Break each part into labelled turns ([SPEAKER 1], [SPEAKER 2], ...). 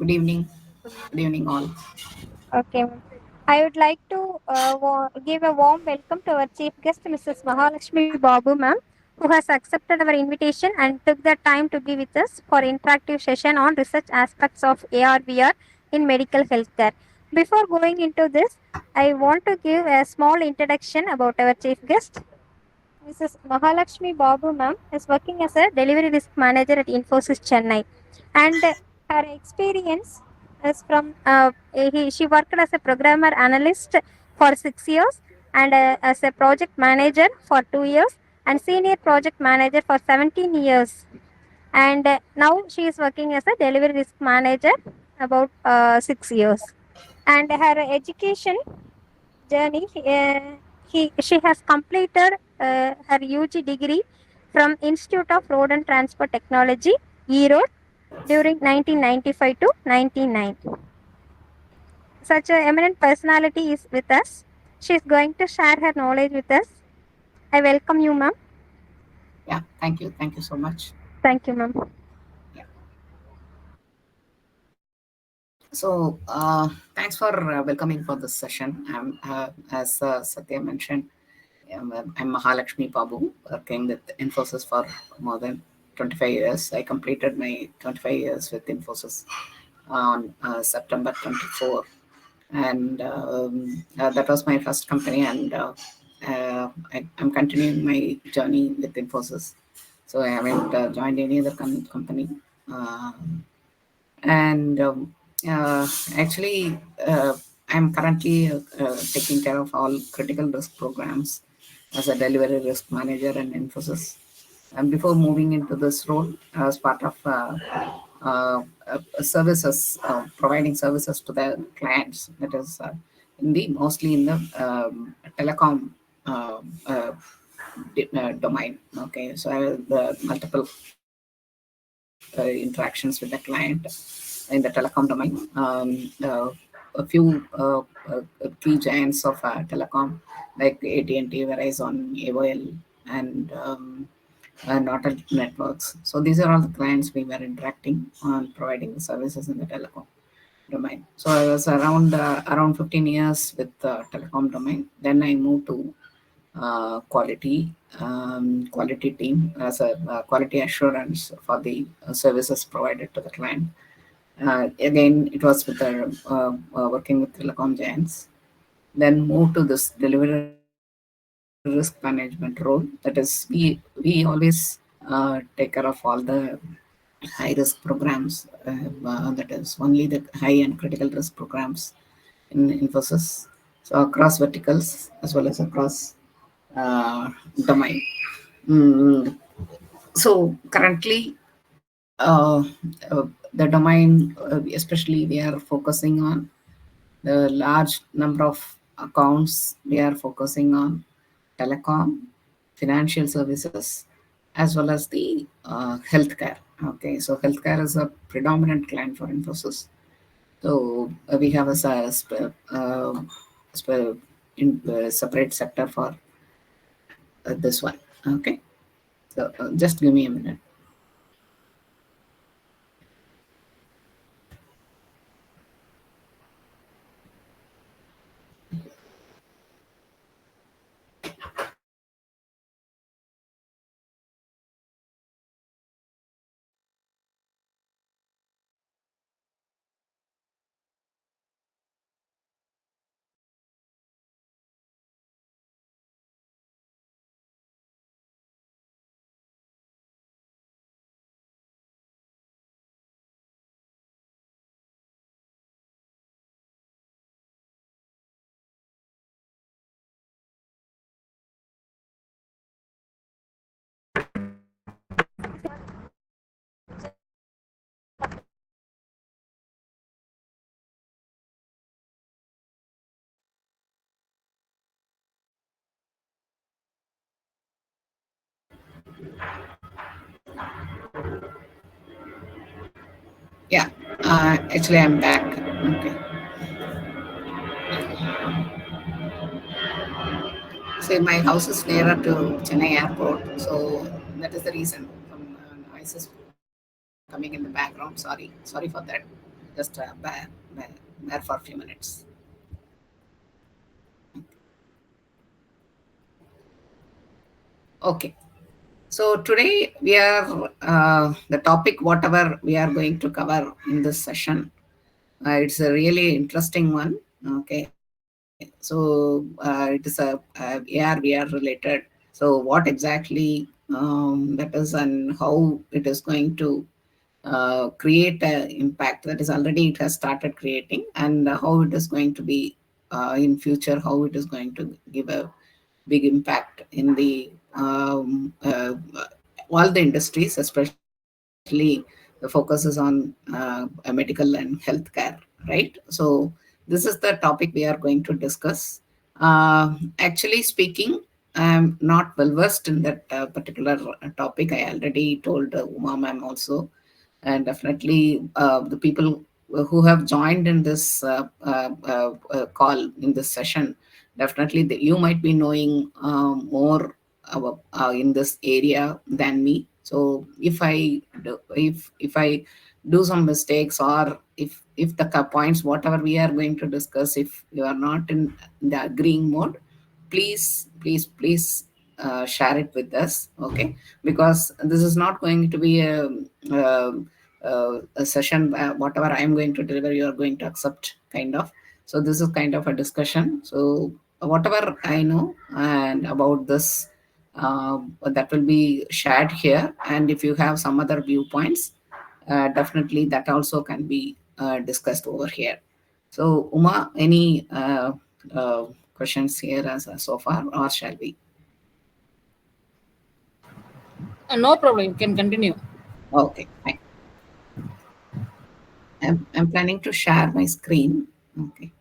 [SPEAKER 1] Good evening. Good evening, all.
[SPEAKER 2] Okay, ma'am. I would like to give a warm welcome to our chief guest, Mrs. Mahalakshmi Babu, ma'am, who has accepted our invitation and took the time to be with us for interactive session on research aspects of AR/VR in medical healthcare. Before going into this, I want to give a small introduction about our chief guest. Mrs. Mahalakshmi Babu, ma'am, is working as a delivery risk manager at Infosys Chennai, and her experience is from she worked as a programmer analyst for 6 years and as a project manager for 2 years and senior project manager for 17 years. And now she is working as a delivery risk manager about 6 years. And her education journey, she has completed her UG degree from Institute of Road and Transport Technology, Erode, during 1995 to 99. Such an eminent personality is with us. She is going to share her knowledge with us. I welcome you, ma'am.
[SPEAKER 1] Yeah, thank you. Thank you so much.
[SPEAKER 2] Thank you, ma'am.
[SPEAKER 1] Yeah. So, thanks for welcoming for this session. As Satya mentioned, I'm Mahalakshmi Babu, working with Infosys for more than 25 years. I completed my 25 years with Infosys on September 24. And that was my first company, and I'm continuing my journey with Infosys. So I haven't joined any other company. And actually, I'm currently taking care of all critical risk programs as a delivery risk manager in Infosys. And before moving into this role, I was part of services, providing services to the clients. That is, mostly in the telecom domain. Okay, so I have the multiple interactions with the client in the telecom domain. A few key giants of telecom like AT&T, Verizon, AOL, and Nortel networks. So these are all the clients we were interacting on providing the services in the telecom domain. So I was around 15 years with the telecom domain. Then I moved to quality team as a quality assurance for the services provided to the client. Again, it was with working with telecom giants. Then moved to this delivery risk management role. That is, we always take care of all the high risk programs. That is only the high and critical risk programs in Infosys. So across verticals as well as across domain. Mm, so currently, uh, the domain, especially we are focusing on the large number of accounts. We are focusing on telecom, financial services, as well as the healthcare. Okay, so healthcare is a predominant client for Infosys. So we have a separate sector for this one. Okay, so just give me a minute. Yeah, actually, I'm back. Okay. So my house is nearer to Chennai airport, so that is the reason some noises coming in the background. Sorry for that. Just bear for a few minutes. Okay. So today we are the topic whatever we are going to cover in this session. It's a really interesting one. Okay. So it is a AR VR related. So what exactly that is and how it is going to create an impact, that is already it has started creating, and how it is going to be in future, how it is going to give a big impact in the all the industries, especially the focus is on medical and healthcare, right? So this is the topic we are going to discuss. Actually speaking, I'm not well versed in that particular topic. I already told Uma ma'am also, and definitely the people who have joined in this call in this session, definitely you might be knowing more in this area than me. So if I do some mistakes, or if the points whatever we are going to discuss, if you are not in the agreeing mode, please share it with us, okay? Because this is not going to be a session where whatever I am going to deliver you are going to accept, kind of. So this is kind of a discussion. So whatever I know and about this, that will be shared here, and if you have some other viewpoints, definitely that also can be discussed over here. So Uma, any uh, questions here as so far, or shall we?
[SPEAKER 3] No problem. You can continue.
[SPEAKER 1] Okay, fine. I'm planning to share my screen. Okay.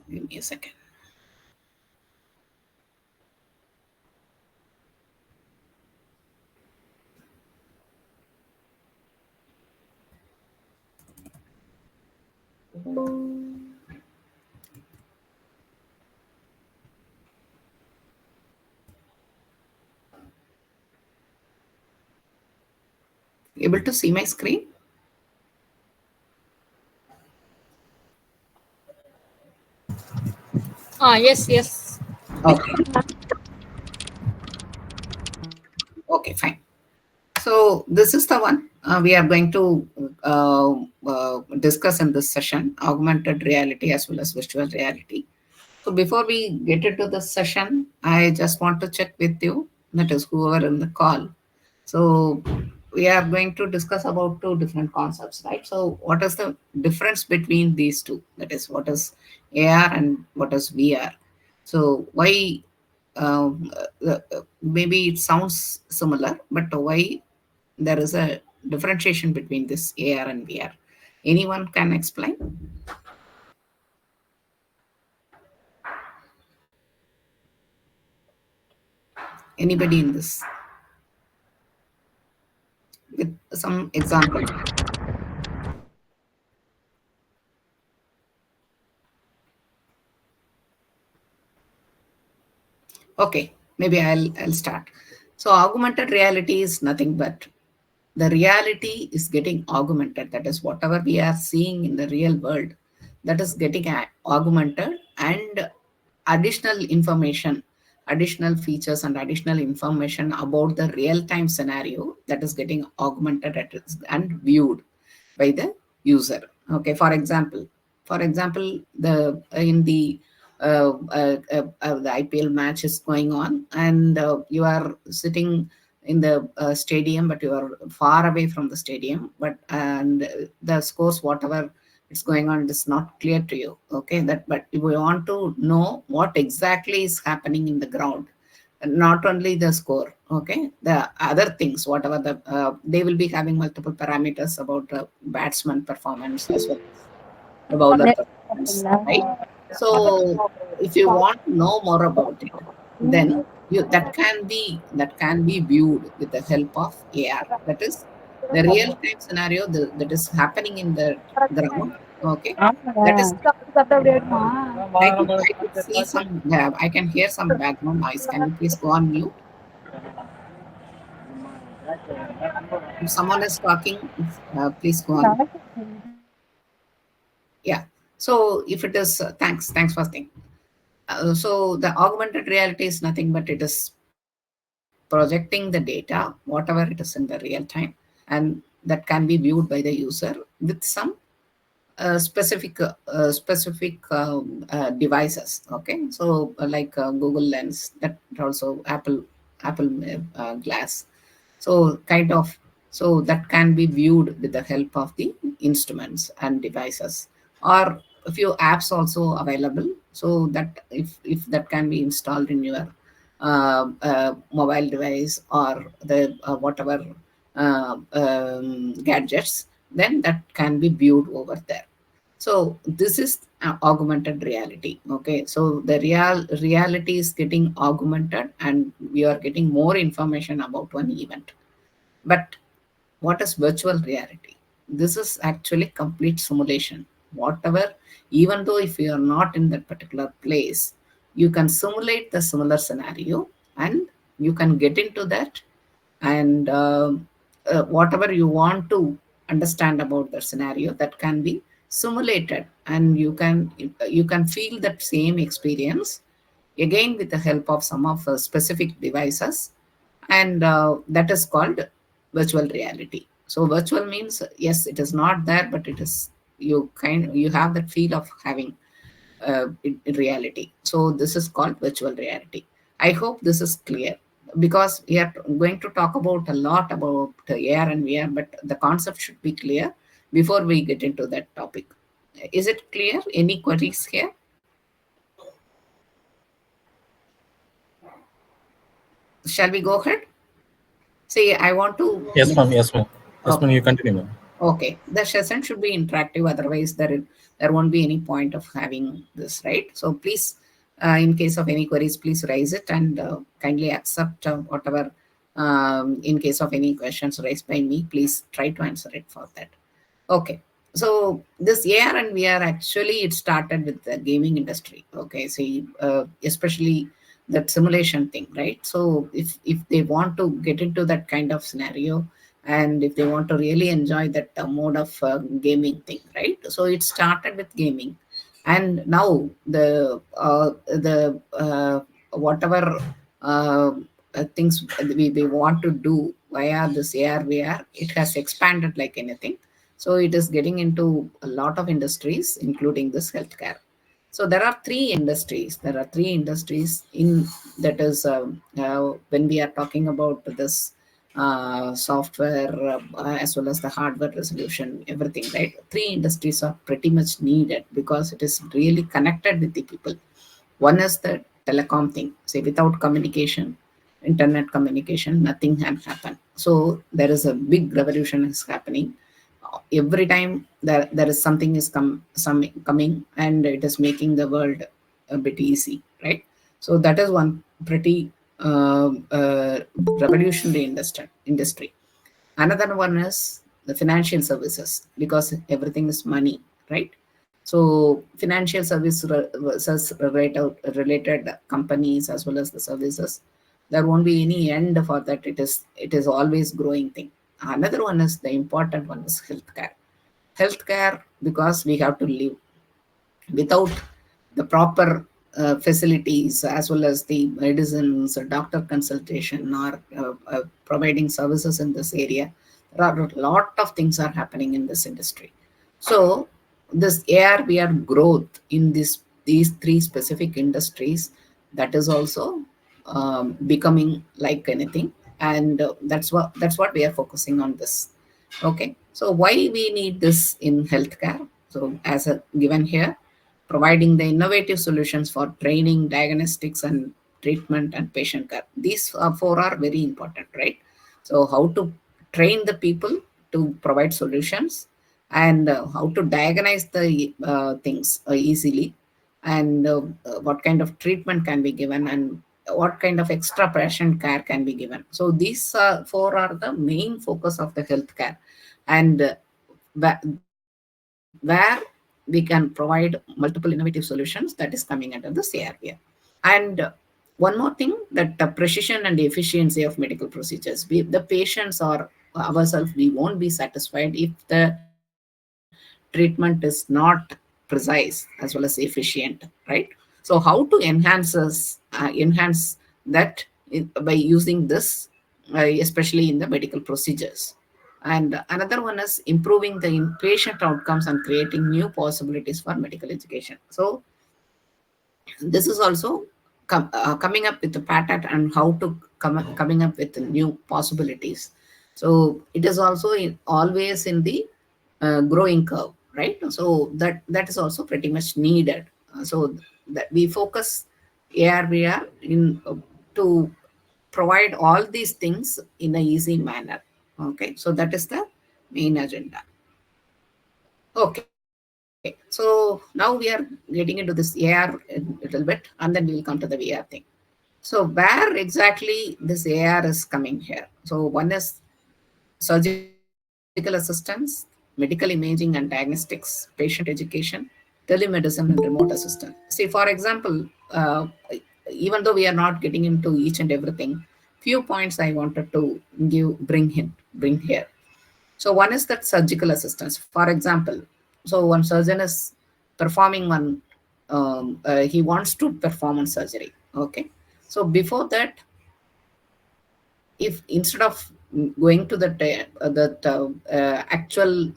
[SPEAKER 1] Give me a second. Able to see my screen?
[SPEAKER 3] Yes, yes.
[SPEAKER 1] Okay. Okay, fine. So this is the one we are going to discuss in this session: augmented reality as well as virtual reality. So before we get into the session, I just want to check with you, that is whoever in the call. So we are going to discuss about two different concepts, right? So what is the difference between these two? That is, what is AR and what is VR? So why? Maybe it sounds similar, but why there is a differentiation between this AR and VR? Anyone can explain? Anybody in this with some example? Okay, maybe I'll start. So augmented reality is nothing but the reality is getting augmented. That is whatever we are seeing in the real world, that is getting augmented, and additional information, additional features and additional information about the real time scenario, that is getting augmented and viewed by the user. Okay, for example, the in the IPL match is going on, and you are sitting in the stadium, but you are far away from the stadium, but and the scores whatever it's going on, it is not clear to you. Okay, that, but if we want to know what exactly is happening in the ground, not only the score, okay, the other things, whatever they will be having multiple parameters about batsman performance as well as the bowler performance, right? So if you want to know more about it, then that can be viewed with the help of AR. That is the real time scenario that is happening in the ground. Okay, that is. I could see some. I can hear some background noise. Can you please go on mute? If someone is talking, please go on. Yeah. So if it is, thanks for saying. So the augmented reality is nothing but it is projecting the data, whatever it is in the real time, and that can be viewed by the user with some specific devices. Okay, so Google Lens, that also Apple Glass. So kind of, so that can be viewed with the help of the instruments and devices, or a few apps also available. So that if that can be installed in your mobile device or the whatever gadgets, then that can be viewed over there. So this is augmented reality. Okay, so the reality is getting augmented, and we are getting more information about one event. But what is virtual reality? This is actually complete simulation. Whatever, even though if you are not in that particular place, you can simulate the similar scenario, and you can get into that, and whatever you want to understand about the scenario, that can be simulated, and you can feel that same experience again with the help of some of specific devices, and that is called virtual reality. So virtual means, yes, it is not there, but it is, you have that feel of having in reality. So this is called virtual reality. I hope this is clear, because we are going to talk about a lot about AR and VR, but the concept should be clear before we get into that topic. Is it clear? Any queries here? Shall we go ahead? See, I want to
[SPEAKER 4] Yes, ma'am. Yes, ma'am. Yes, ma'am.
[SPEAKER 1] okay.
[SPEAKER 4] You continue, ma'am.
[SPEAKER 1] Okay, the session should be interactive. Otherwise, there won't be any point of having this, right? So please, in case of any queries, please raise it, and kindly accept whatever. In case of any questions raised by me, please try to answer it for that. Okay. So this AR and VR, actually it started with the gaming industry. Okay. See, especially that simulation thing, right? So if they want to get into that kind of scenario, and if they want to really enjoy that mode of gaming thing, right? So it started with gaming, and now the whatever uh, things we want to do via this AR VR, it has expanded like anything. So it is getting into a lot of industries, including this healthcare. So there are three industries. There are three industries in that is when we are talking about this software as well as the hardware resolution, everything, right? Three industries are pretty much needed because it is really connected with the people. One is the telecom thing. Say without communication, internet communication, nothing can happen. So there is a big revolution is happening. Every time there is something is coming, and it is making the world a bit easy, right? So that is one pretty revolutionary industry. Another one is the financial services, because everything is money, right? So financial services related companies as well as the services, there won't be any end for that. It is always growing thing. Another one is the important one is healthcare, because we have to live. Without the proper facilities as well as the medicines, doctor consultation, or providing services in this area, there are a lot of things are happening in this industry. So this AR VR growth in these three specific industries, that is also becoming like anything, and that's what we are focusing on this. Okay, so why we need this in healthcare? So as a given here, providing the innovative solutions for training, diagnostics, and treatment and patient care. These four are very important, right? So how to train the people to provide solutions, and how to diagnose the things easily, and what kind of treatment can be given, and what kind of extra patient care can be given. So these four are the main focus of the healthcare, and where we can provide multiple innovative solutions, that is coming under this area. And one more thing, that the precision and efficiency of medical procedures. The patients or ourselves, we won't be satisfied if the treatment is not precise as well as efficient, right? So how to enhance that by using this, especially in the medical procedures. And another one is improving the patient outcomes and creating new possibilities for medical education. So this is also coming up with the pattern and how to coming up with new possibilities. So it is also always in the growing curve, right? So that is also pretty much needed. So that we focus ARVR in to provide all these things in a easy manner. Okay, so that is the main agenda. Okay, so now we are getting into this AR a little bit, and then we will come to the VR thing. So where exactly this AR is coming here? So one is surgical assistance, medical imaging and diagnostics, patient education, telemedicine, and remote assistance. See, for example, even though we are not getting into each and everything, few points I wanted to bring here. So one is that surgical assistance. For example, so one surgeon is performing one, he wants to perform a surgery. Okay. So before that, if instead of going to the actual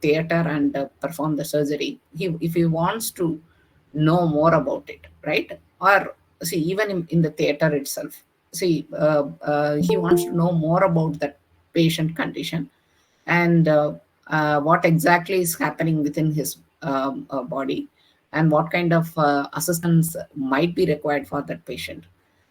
[SPEAKER 1] theater and perform the surgery, if he wants to know more about it, right? Or see, even in the theater itself, see, he wants to know more about that patient condition, and what exactly is happening within his body, and what kind of assistance might be required for that patient.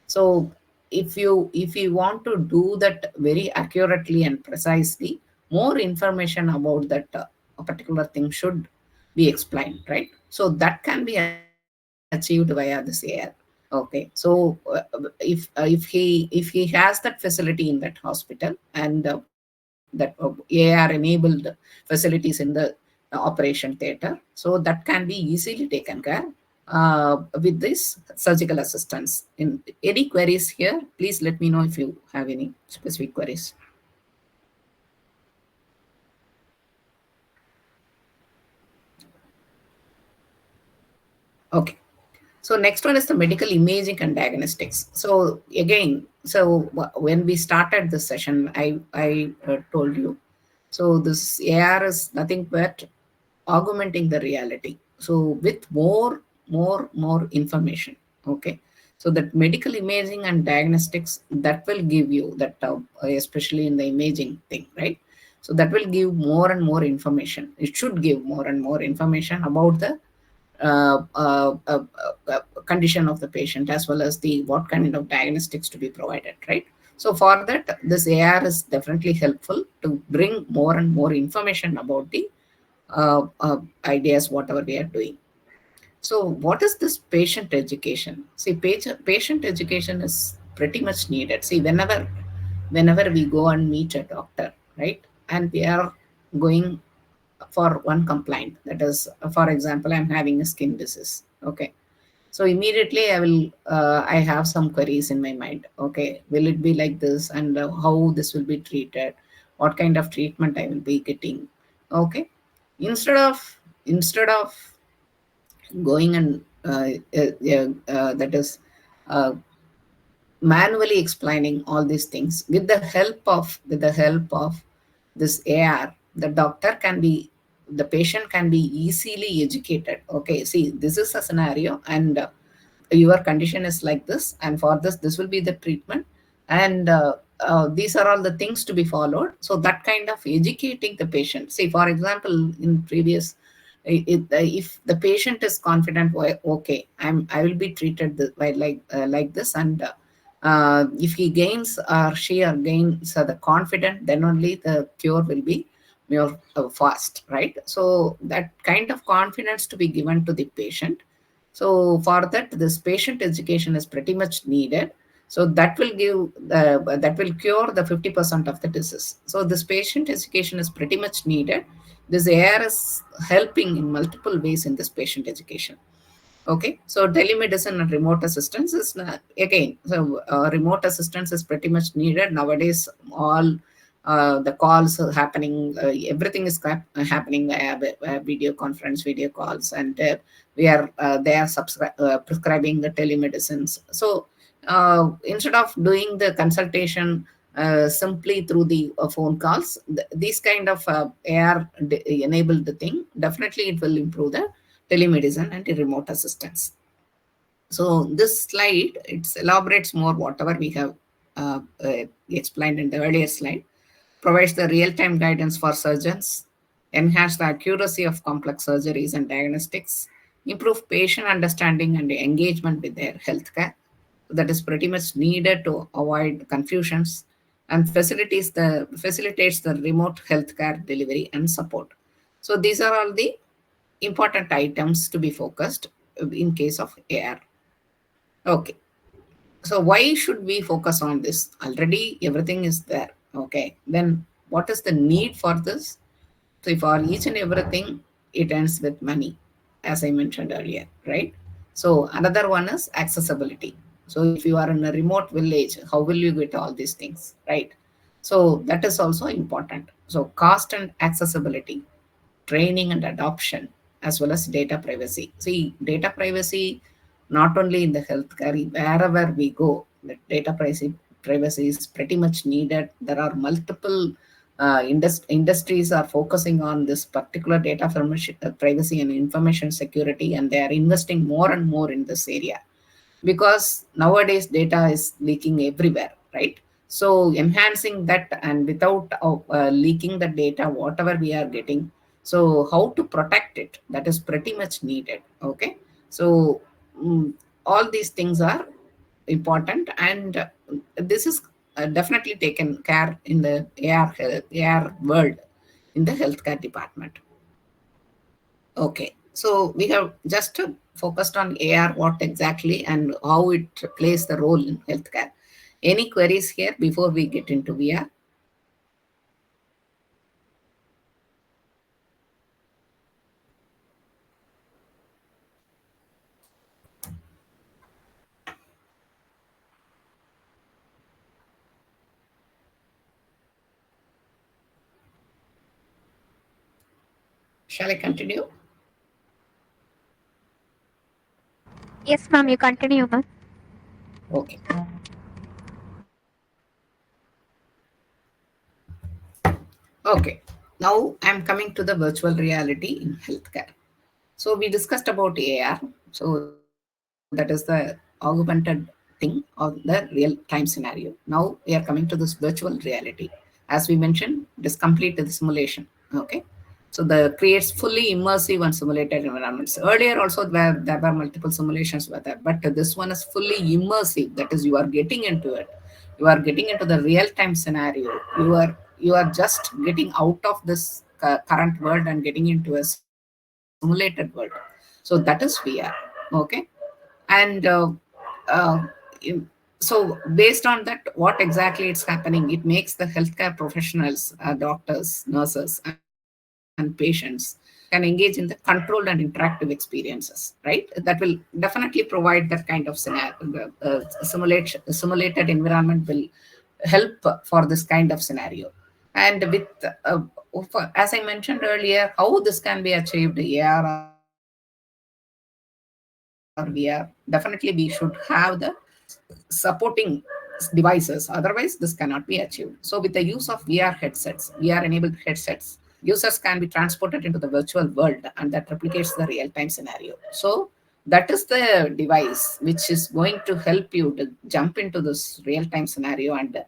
[SPEAKER 1] So if you want to do that very accurately and precisely, more information about that a particular thing should be explained, right? So that can be achieved via this AI. Okay, so if he has that facility in that hospital, and that AR enabled facilities in the operation theater, so that can be easily taken care with this surgical assistance. In any queries here, please let me know if you have any specific queries. Okay. So next one is the medical imaging and diagnostics. So again, so when we started this session, I told you, so this AR is nothing but augmenting the reality. So with more information. Okay. So that medical imaging and diagnostics, that will give you that, especially in the imaging thing, right? So that will give more and more information. It should give more and more information about the uh, uh, uh, condition of the patient, as well as the what kind of diagnostics to be provided, right? So for that, this AR is definitely helpful to bring more and more information about the ideas, whatever we are doing. So what is this patient education? See, patient education is pretty much needed. See, whenever we go and meet a doctor, right, and we are going for one complaint, that is, for example, I'm having a skin disease. Okay, so immediately I have some queries in my mind. Okay, will it be like this, and how this will be treated, what kind of treatment I will be getting. Okay, instead of going and that is uh, manually explaining all these things, with the help of this AR, the patient can be easily educated. Okay, see, this is a scenario, and your condition is like this, and for this will be the treatment, and these are all the things to be followed. So that kind of educating the patient. See, for example, in previous, if the patient is confident, okay, I will be treated like this, and if he gains or she or gains the confident, then only the cure will be more fast, right? So that kind of confidence to be given to the patient, So for that, this patient education is pretty much needed. So that will that will cure the 50% of the disease. So this patient education is pretty much needed. This AR is helping in multiple ways in this patient education. Okay, so telemedicine and remote assistance is again, so remote assistance is pretty much needed nowadays. All the calls are happening, everything is happening via video conference, video calls, and they are prescribing the telemedicines. So instead of doing the consultation simply through the phone calls, these kind of AR enabled thing, definitely it will improve the telemedicine and remote assistance. So this slide, it elaborates more whatever we have explained in the earlier slide, provides the real-time guidance for surgeons, enhance the accuracy of complex surgeries and diagnostics, improve patient understanding and engagement with their healthcare. That is pretty much needed to avoid confusions, and facilitates the remote healthcare delivery and support. So these are all the important items to be focused in case of AR. Okay. So why should we focus on this? Already everything is there. Okay. Then what is the need for this? So for each and everything, it ends with money, as I mentioned earlier, right? So another one is accessibility. So if you are in a remote village, how will you get all these things, right? So that is also important. So cost and accessibility, training and adoption, as well as data privacy. See, data privacy, not only in the healthcare, wherever we go, the data privacy is pretty much needed. There are multiple industries are focusing on this particular data privacy and information security, and they are investing more and more in this area, because nowadays data is leaking everywhere, right? So enhancing that, and without leaking the data whatever we are getting, so how to protect it, that is pretty much needed. Okay, so all these things are important, and this is definitely taken care in the AR world, in the healthcare department. Okay, so we have just focused on AR, what exactly and how it plays the role in healthcare. Any queries here before we get into VR? Shall I continue?
[SPEAKER 2] Yes, ma'am, you continue, ma'am.
[SPEAKER 1] Okay. Okay. Now I'm coming to the virtual reality in healthcare. So we discussed about AR. So that is the augmented thing of the real time scenario. Now we are coming to this virtual reality. As we mentioned, it is complete the simulation. Okay. So the creates fully immersive and simulated environments. Earlier also there were multiple simulations with that, but this one is fully immersive. That is, you are getting into it. You are getting into the real time scenario. You are just getting out of this current world and getting into a simulated world. So that is VR. Okay, and uh, so based on that, what exactly it's happening, it makes the healthcare professionals, doctors, nurses, and patients can engage in the controlled and interactive experiences, right? That will definitely provide that kind of scenario. Simulated environment will help for this kind of scenario. And with as I mentioned earlier, how this can be achieved, AR or VR, definitely we should have the supporting devices, otherwise this cannot be achieved. So with the use of VR headsets, VR enabled headsets, users can be transported into the virtual world, and that replicates the real time scenario. So that is the device which is going to help you to jump into this real time scenario and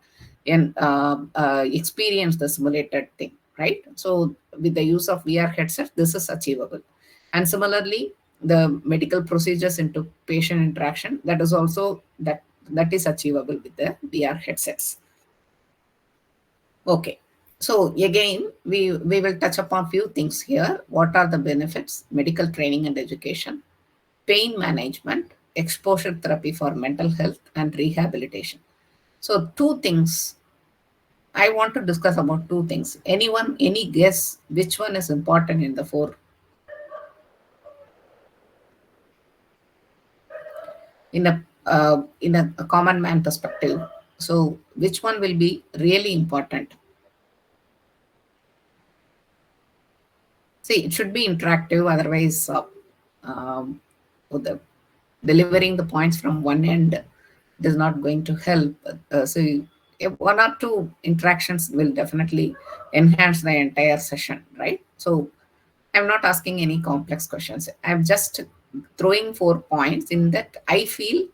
[SPEAKER 1] experience the simulated thing, right? So with the use of VR headset, this is achievable. And similarly, the medical procedures into patient interaction, that is also that is achievable with the VR headsets. Okay. So again, we will touch upon few things here. What are the benefits? Medical training and education. pain management, exposure therapy for mental health, and rehabilitation. So, two things I want to discuss about two things. Anyone, any guess which one is important in the four in a common man perspective? So, which one will be really important? See, it should be interactive, otherwise, with the delivering the points from one end, it is not going to help. So, one or two interactions will definitely enhance the entire session, right? So, I'm not asking any complex questions. I'm just throwing 4 points in that I feel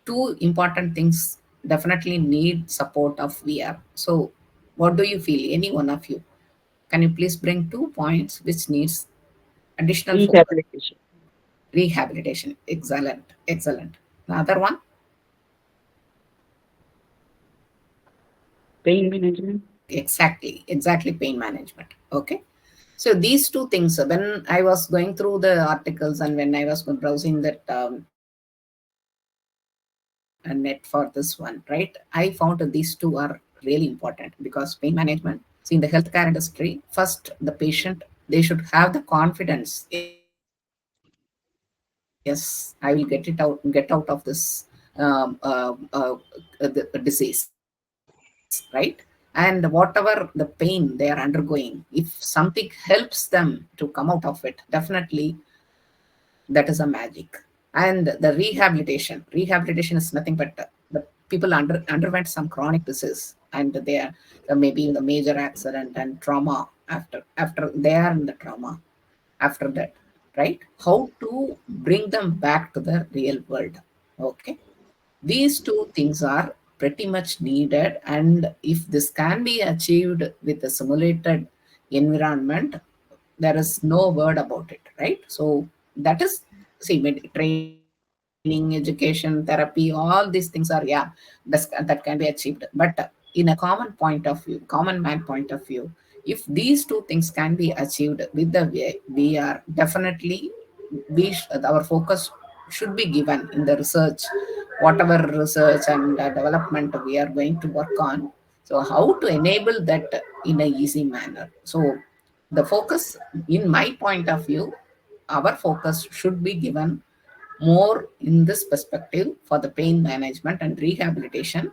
[SPEAKER 1] two important things definitely need support of VR. So, what do you feel? Any one of you? Can you please bring 2 points which needs additional focus?
[SPEAKER 4] Rehabilitation,
[SPEAKER 1] Rehabilitation. Excellent. Excellent. The other one?
[SPEAKER 4] pain management,
[SPEAKER 1] Exactly. Exactly. Pain management. Okay. So these two things, when I was going through the articles and when I was browsing that net for this one, right? I found that these two are really important because pain management, see in the healthcare industry, first the patient, they should have the confidence. Yes, I will get out of this disease, right? And whatever the pain they are undergoing, if something helps them to come out of it, definitely that is a magic. And the rehabilitation is nothing but the people underwent some chronic disease, and they may be in the major accident and trauma after they are in the trauma after that, right? How to bring them back to the real world. Okay, these two things are pretty much needed, and if this can be achieved with a simulated environment, there is no word about it, right? So that is, see, training, education, therapy, all these things are, yeah, that can be achieved. But in a common man point of view, if these two things can be achieved with the VR, definitely our focus should be given in the research, whatever research and development we are going to work on. So how to enable that in a easy manner? So the focus, in my point of view, our focus should be given more in this perspective for the pain management and rehabilitation,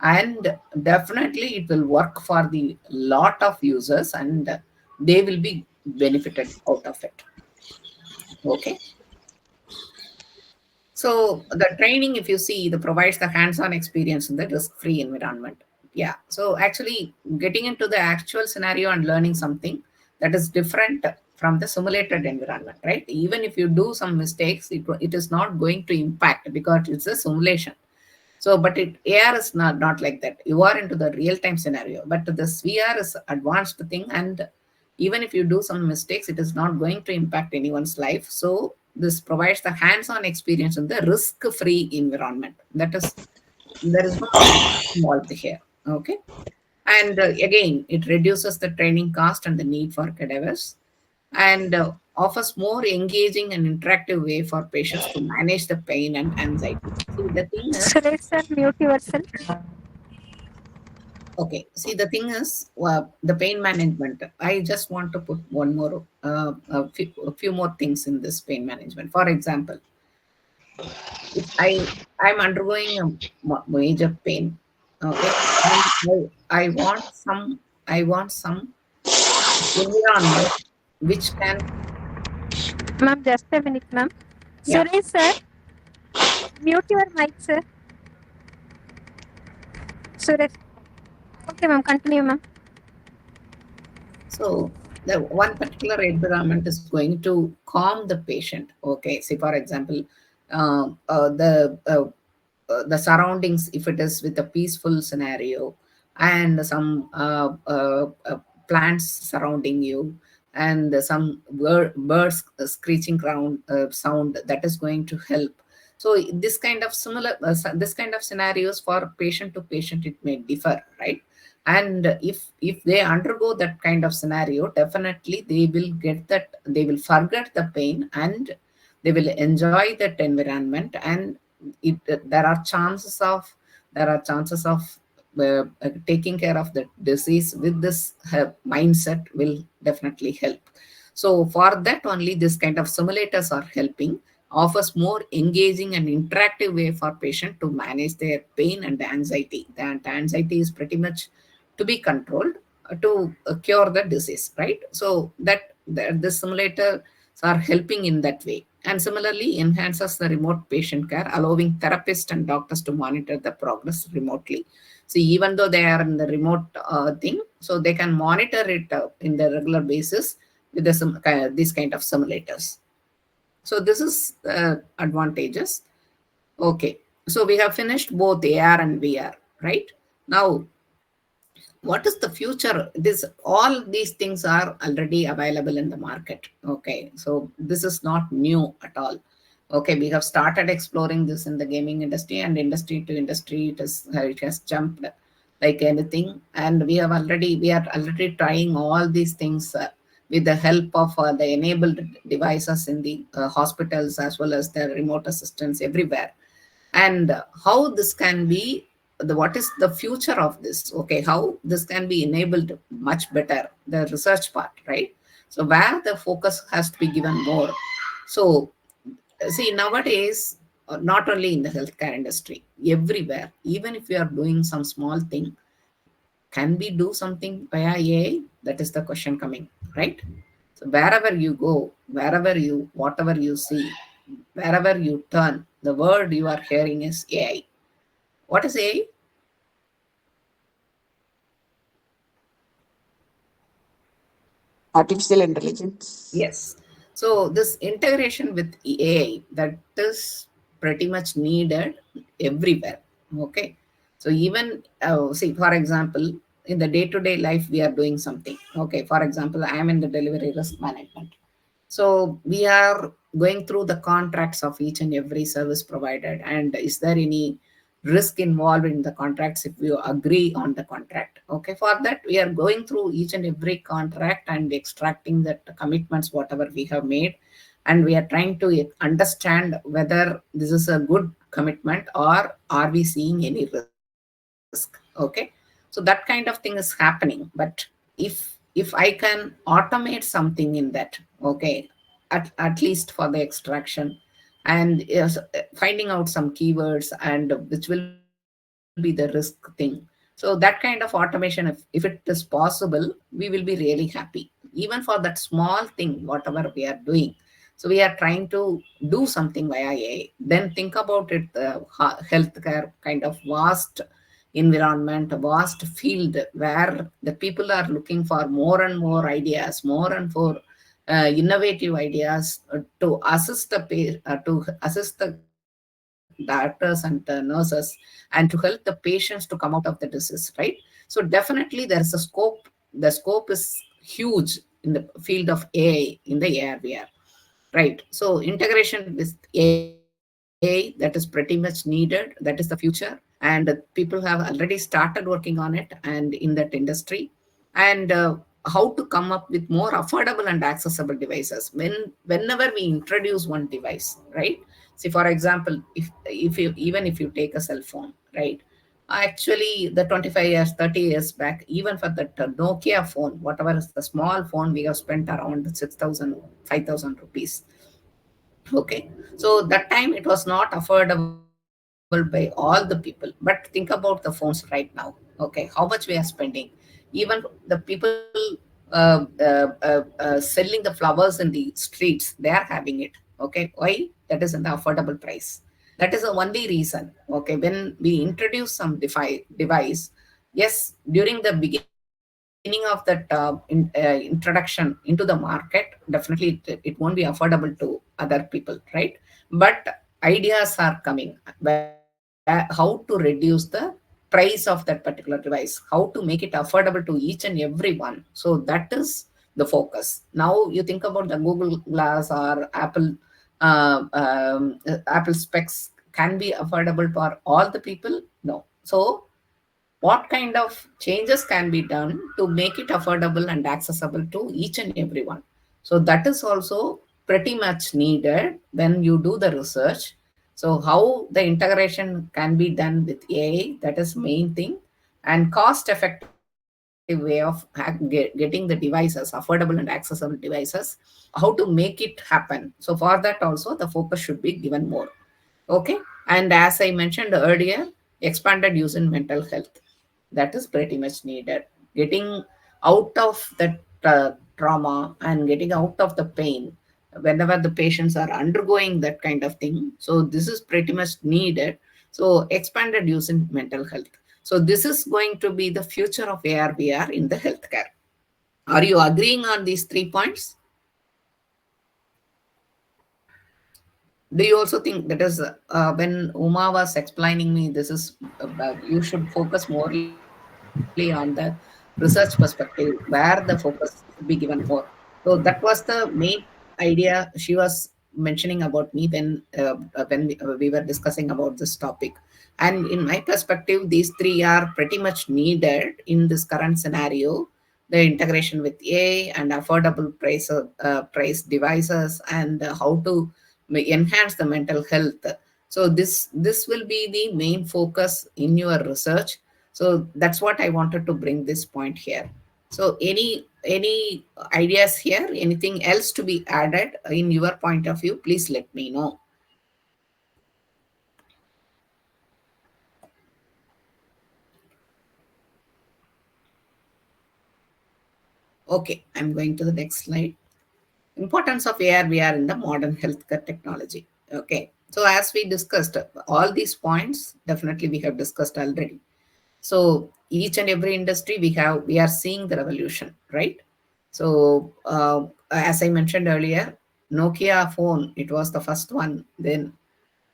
[SPEAKER 1] and definitely it will work for the lot of users, and they will be benefited out of it. Okay. So the training, if you see, the provides the hands-on experience in the risk-free environment. Yeah. So actually getting into the actual scenario and learning something that is different from the simulated environment, right? Even if you do some mistakes, it is not going to impact because it's a simulation. So, but AR is not like that. You are into the real time scenario, but this VR is advanced thing, and even if you do some mistakes, it is not going to impact anyone's life. So, this provides the hands-on experience in the risk-free environment. That is, there is no risk involved here. Okay, and again, it reduces the training cost and the need for cadavers, and offers more engaging and interactive way for patients to manage the pain and anxiety. See, the thing is,
[SPEAKER 2] Suresh sir, mute yourself.
[SPEAKER 1] okay, see, the thing is, the pain management. I just want to put one more, a few more things in this pain management. For example, if I'm undergoing a major pain, okay, and I want some environment which can,
[SPEAKER 2] Ma'am, just a minute, ma'am.
[SPEAKER 1] yeah.
[SPEAKER 2] Suresh sir, mute your mic, sir. Suresh. Okay, ma'am, continue, ma'am.
[SPEAKER 1] So the one particular environment is going to calm the patient. Okay, say for example, the surroundings, if it is with a peaceful scenario and some plants surrounding you, and some birds screeching sound, that is going to help. So this kind of scenarios, for patient to patient it may differ, right? And if they undergo that kind of scenario, definitely they will get that, they will forget the pain, and They will enjoy that environment, and it there are chances of taking care of the disease with this mindset will definitely help. So for that only, this kind of simulators are helping, offers more engaging and interactive way for patient to manage their pain and anxiety. And anxiety is pretty much to be controlled to cure the disease, right? So the simulators are helping in that way. And similarly, enhances the remote patient care, allowing therapists and doctors to monitor the progress remotely. See, even though they are in the remote thing, so they can monitor it in the regular basis with these kind of simulators. So this is advantages. Okay, so we have finished both AR and VR, right? Now, what is the future? This all these things are already available in the market. Okay, so this is not new at all. Okay, we have started exploring this in the gaming industry, and industry to industry it has jumped like anything. And we are already trying all these things with the help of the enabled devices in the hospitals, as well as the remote assistance everywhere. And how this can be, what is the future of this? Okay, how this can be enabled much better, the research part, right? So where the focus has to be given more. So see, nowadays, not only in the healthcare industry, everywhere, even if you are doing some small thing, can we do something via AI? That is the question coming, right? So wherever you go, whatever you see, wherever you turn, the word you are hearing is AI. What is AI?
[SPEAKER 4] Artificial intelligence.
[SPEAKER 1] Yes. So this integration with AI, that is pretty much needed everywhere. Okay. So even see, for example, in the day-to-day life, we are doing something. Okay. For example, I am in the delivery risk management. So we are going through the contracts of each and every service provided, and is there any risk involved in the contracts if you agree on the contract? Okay, for that we are going through each and every contract and extracting that commitments whatever we have made, and we are trying to understand whether this is a good commitment or are we seeing any risk. Okay, so that kind of thing is happening. But if I can automate something in that, okay, at least for the extraction, and yes, finding out some keywords, and which will be the risk thing. So that kind of automation, if it is possible, we will be really happy. Even for that small thing, whatever we are doing. So we are trying to do something via AI. Then think about it, healthcare kind of vast environment, a vast field where the people are looking for more and more ideas, more and more innovative ideas to assist the doctors and nurses, and to help the patients to come out of the disease, right? So definitely there is a scope. The scope is huge in the field of AI in the AR/VR. Right. So integration with AI, that is pretty much needed. That is the future. And people have already started working on it and in that industry. And how to come up with more affordable and accessible devices whenever we introduce one device, right? See, for example, if you, even if you take a cell phone, right? Actually, the 25 years, 30 years back, even for that Nokia phone, whatever is the small phone, we have spent around 6,000, 5,000 rupees. Okay. So that time it was not affordable by all the people. But think about the phones right now. Okay. How much we are spending? Even the people selling the flowers in the streets, they are having it. Okay. Why? That is in the affordable price. That is the only reason. Okay. When we introduce some device, yes, during the beginning of that introduction into the market, definitely it won't be affordable to other people, right? But ideas are coming where how to reduce the price of that particular device, how to make it affordable to each and every one. So that is the focus. Now you think about the Google Glass or Apple specs can be affordable for all the people? No. So what kind of changes can be done to make it affordable and accessible to each and everyone? So that is also pretty much needed when you do the research. So how the integration can be done with AI, that is main thing, and cost effective way of getting the devices, affordable and accessible devices, how to make it happen. So for that also the focus should be given more. Okay. And as I mentioned earlier, expanded use in mental health. That is pretty much needed. Getting out of that trauma and getting out of the pain whenever the patients are undergoing that kind of thing. So this is pretty much needed. So expanded use in mental health. So this is going to be the future of AR/VR in the healthcare. Are you agreeing on these 3 points? Do you also think that is when Uma was explaining me, this is you should focus morely on the research perspective, where the focus should be given more. So that was the main idea she was mentioning about me when we were discussing about this topic. And in my perspective, these three are pretty much needed in this current scenario: the integration with AI and affordable price devices, and how to enhance the mental health. So this will be the main focus in your research. So that's what I wanted to bring this point here. So any ideas here, anything else to be added in your point of view, please let me know. Okay, I'm going to the next slide. Importance of AR/VR in the modern healthcare technology. Okay, so as we discussed, all these points definitely we have discussed already. So each and every industry we are seeing the revolution, right? So as I mentioned earlier, Nokia phone, it was the first one. Then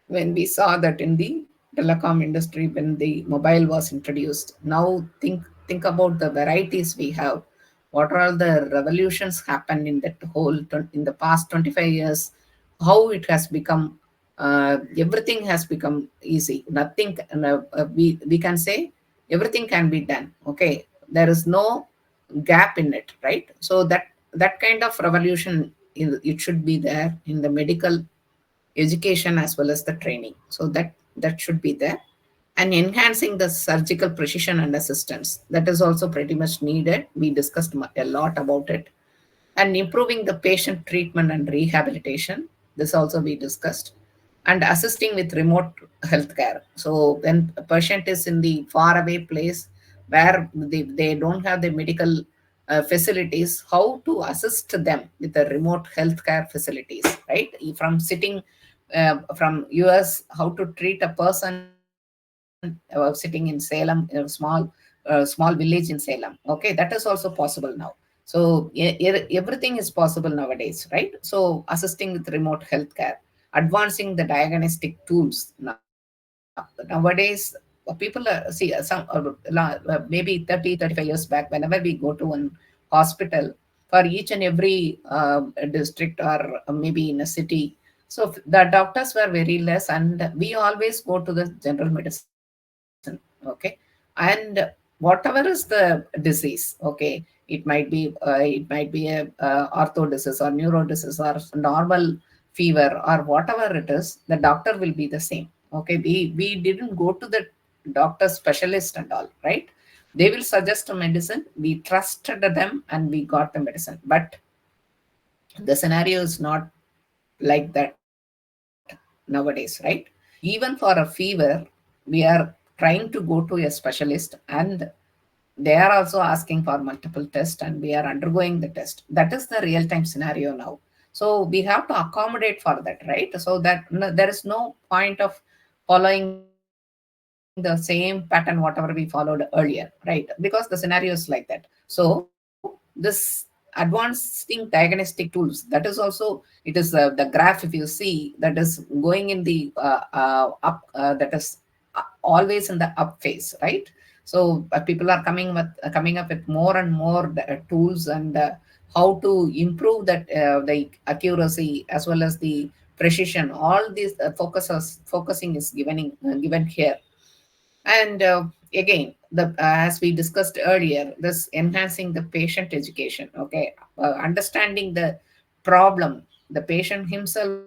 [SPEAKER 1] when we saw that in the telecom industry, when the mobile was introduced, now think about the varieties we have. What are all the revolutions happened in that whole in the past 25 years? How it has become, everything has become easy. Nothing, we can say everything can be done. Okay, there is no gap in it, right? So that kind of revolution, it should be there in the medical education as well as the training. So that should be there. And enhancing the surgical precision and assistance, that is also pretty much needed. We discussed a lot about it. And improving the patient treatment and rehabilitation, this also we discussed. And assisting with remote healthcare. So when a patient is in the far away place where they don't have the medical facilities, how to assist them with the remote healthcare facilities, right? From sitting from US, how to treat a person sitting in Salem, in a small village in Salem. Okay, that is also possible now. So everything is possible nowadays, right? So assisting with remote healthcare, advancing the diagnostic tools. Nowadays, people see maybe 30-35 years back, whenever we go to one hospital, for each and every district, or maybe in a city, so the doctors were very less, and we always go to the general medicine. Okay, and whatever is the disease, okay, it might be a ortho disease or neuro disease or normal fever or whatever it is, the doctor will be the same. Okay, we didn't go to the doctor specialist and all, right? They will suggest a medicine, we trusted them and we got the medicine. But the scenario is not like that nowadays, right? Even for a fever, we are trying to go to a specialist, and they are also asking for multiple tests, and we are undergoing the test. That is the real time scenario now. So we have to accommodate for that, right? So that there is no point of following the same pattern whatever we followed earlier, right? Because the scenario is like that. So this advancing diagnostic tools, that is also, it is the graph, if you see, that is going in the up, that is always in the up phase, right? So people are coming up with more and more tools, and how to improve that the accuracy as well as the precision. All these focusing is given here. And again, the as we discussed earlier, this enhancing the patient education. Okay, understanding the problem the patient himself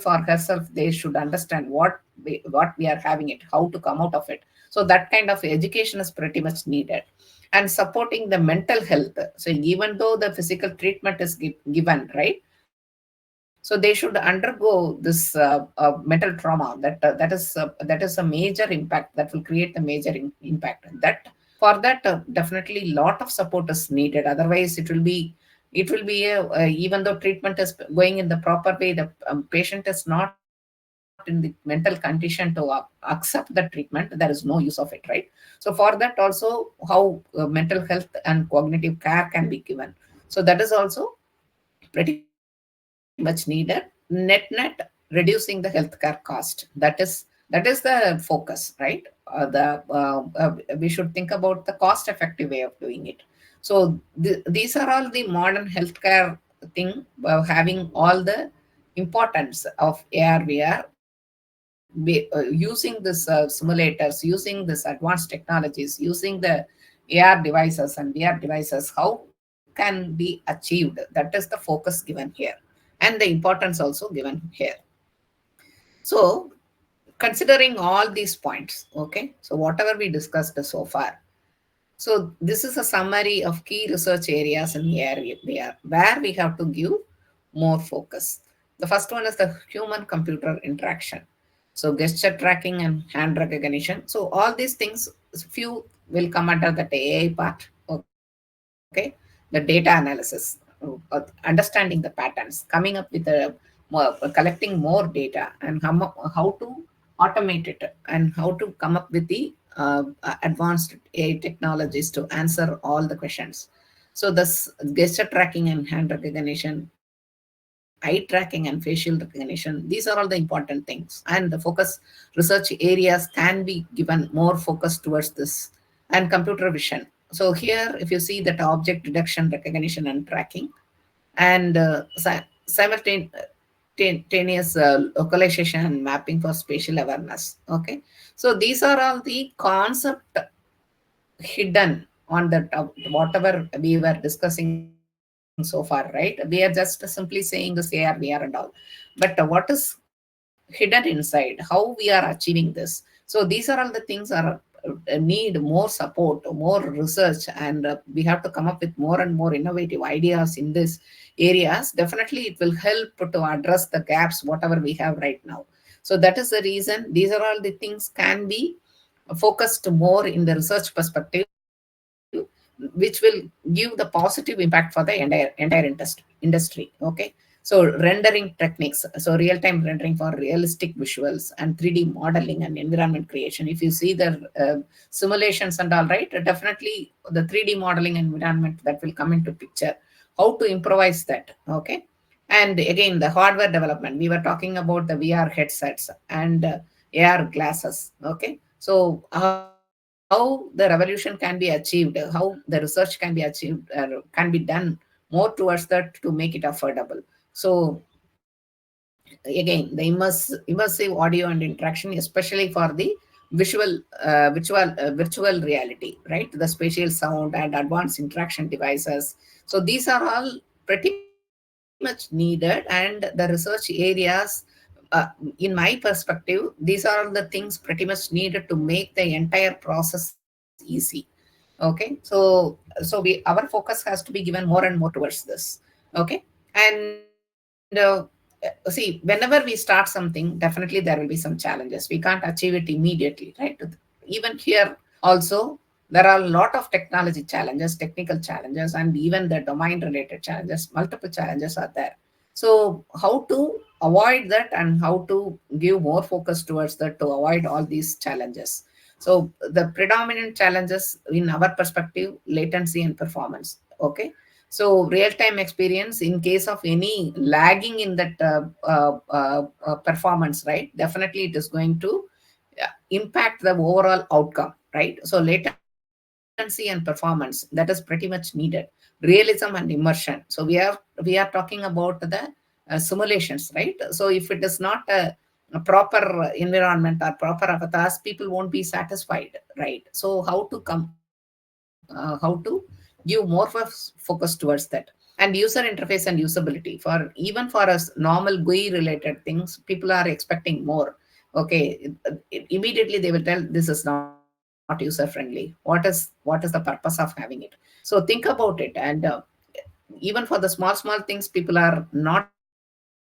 [SPEAKER 1] or herself, they should understand what we are having it, how to come out of it. So that kind of education is pretty much needed. And supporting the mental health. So even though the physical treatment is given, right? So they should undergo this mental trauma. That is a major impact, that will create a major impact. That for that definitely lot of support is needed. Otherwise, even though treatment is going in the proper way, the patient is not in the mental condition to accept the treatment. There is no use of it, right? So for that also, how mental health and cognitive care can be given. So that is also pretty much needed. Net reducing the healthcare cost. That is the focus, right? We should think about the cost effective way of doing it. So these are all the modern healthcare thing, having all the importance of AR VR, using this simulators, using this advanced technologies, using the AR devices and VR devices, how can be achieved? That is the focus given here, and the importance also given here. So, considering all these points, okay, so whatever we discussed so far, so this is a summary of key research areas in the area where we have to give more focus. The first one is the human-computer interaction. So gesture tracking and hand recognition. So all these things, few will come under the AI part. Okay, the data analysis, understanding the patterns, coming up with collecting more data, and how to automate it, and how to come up with the advanced AI technologies to answer all the questions. So this gesture tracking and hand recognition, eye tracking and facial recognition, these are all the important things. And the focus research areas can be given more focus towards this. And computer vision. So here, if you see that object detection, recognition, and tracking, and simultaneous localization and mapping for spatial awareness. Okay, so these are all the concept hidden on the top, whatever we were discussing so far, right? We are just simply saying this AR, VR, and all, but what is hidden inside, how we are achieving this? So these are all the things are need more support, more research, and we have to come up with more and more innovative ideas in this areas. Definitely it will help to address the gaps whatever we have right now. So that is the reason these are all the things can be focused more in the research perspective, which will give the positive impact for the entire industry. Okay, so rendering techniques, so real-time rendering for realistic visuals, and 3D modeling and environment creation. If you see the simulations and all, right, definitely the 3D modeling environment that will come into picture, how to improvise that. Okay, and again the hardware development, we were talking about the VR headsets and AR glasses. Okay, so how the revolution can be achieved, how the research can be achieved, can be done more towards that to make it affordable. So again, the immersive audio and interaction, especially for the virtual reality, right? The spatial sound and advanced interaction devices. So these are all pretty much needed, and the research areas, in my perspective, these are all the things pretty much needed to make the entire process easy. Okay, so our focus has to be given more and more towards this. Okay, and see, whenever we start something, definitely there will be some challenges. We can't achieve it immediately, right? Even here also, there are a lot of technology challenges, technical challenges, and even the domain related challenges. Multiple challenges are there. So how to avoid that, and how to give more focus towards that to avoid all these challenges? So the predominant challenges in our perspective, latency and performance. Okay, so real-time experience in case of any lagging in that performance, right? Definitely it is going to impact the overall outcome, right? So latency and performance, that is pretty much needed. Realism and immersion. So we are talking about the simulations, right? So if it is not a proper environment or proper avatars, people won't be satisfied, right? So how to give more focus towards that. And user interface and usability, for even for us normal GUI related things, people are expecting more. Okay, immediately they will tell this is not user friendly. What is the purpose of having it? So think about it. And even for the small things, people are not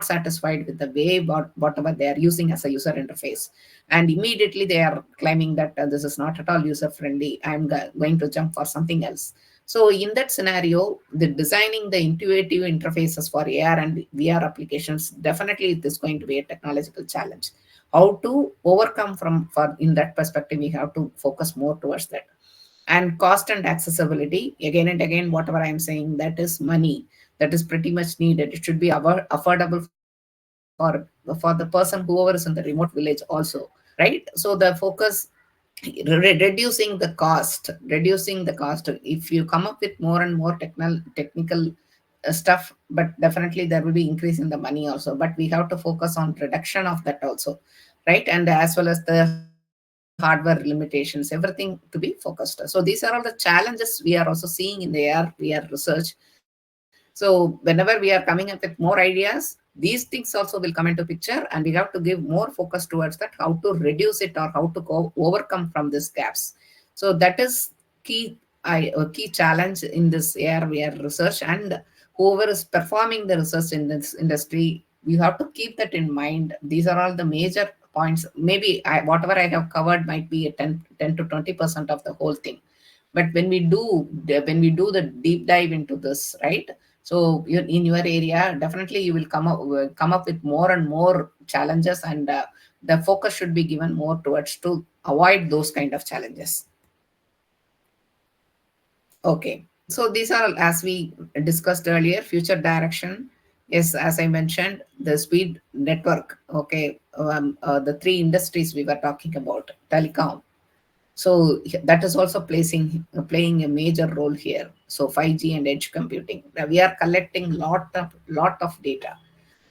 [SPEAKER 1] satisfied with the way whatever they are using as a user interface, and immediately they are claiming that this is not at all user friendly, I'm going to jump for something else. So in that scenario, the designing the intuitive interfaces for AR and VR applications, definitely it is going to be a technological challenge. How to overcome from, for in that perspective, we have to focus more towards that. And cost and accessibility, again and again, whatever I'm saying, that is money, that is pretty much needed. It should be affordable for the person whoever is in the remote village also, right? So the focus, reducing the cost. If you come up with more and more technical stuff, but definitely there will be increase in the money also, but we have to focus on reduction of that also, right? And as well as the hardware limitations, everything to be focused. So these are all the challenges we are also seeing in the AR VR research. So whenever we are coming up with more ideas, these things also will come into picture, and we have to give more focus towards that, how to reduce it or how to overcome from these gaps. So that is key, a key challenge in this AR VR research. And whoever is performing the research in this industry, you have to keep that in mind. These are all the major points. Maybe whatever I have covered might be a 10 to 20% of the whole thing. But when we do the deep dive into this, right? So in your area, definitely you will come up with more and more challenges, and the focus should be given more towards to avoid those kind of challenges. Okay, so these are, as we discussed earlier, future direction. Yes, as I mentioned, the speed network. Okay, the three industries we were talking about, telecom. So that is also playing a major role here. So 5G and edge computing. Now we are collecting lot of data.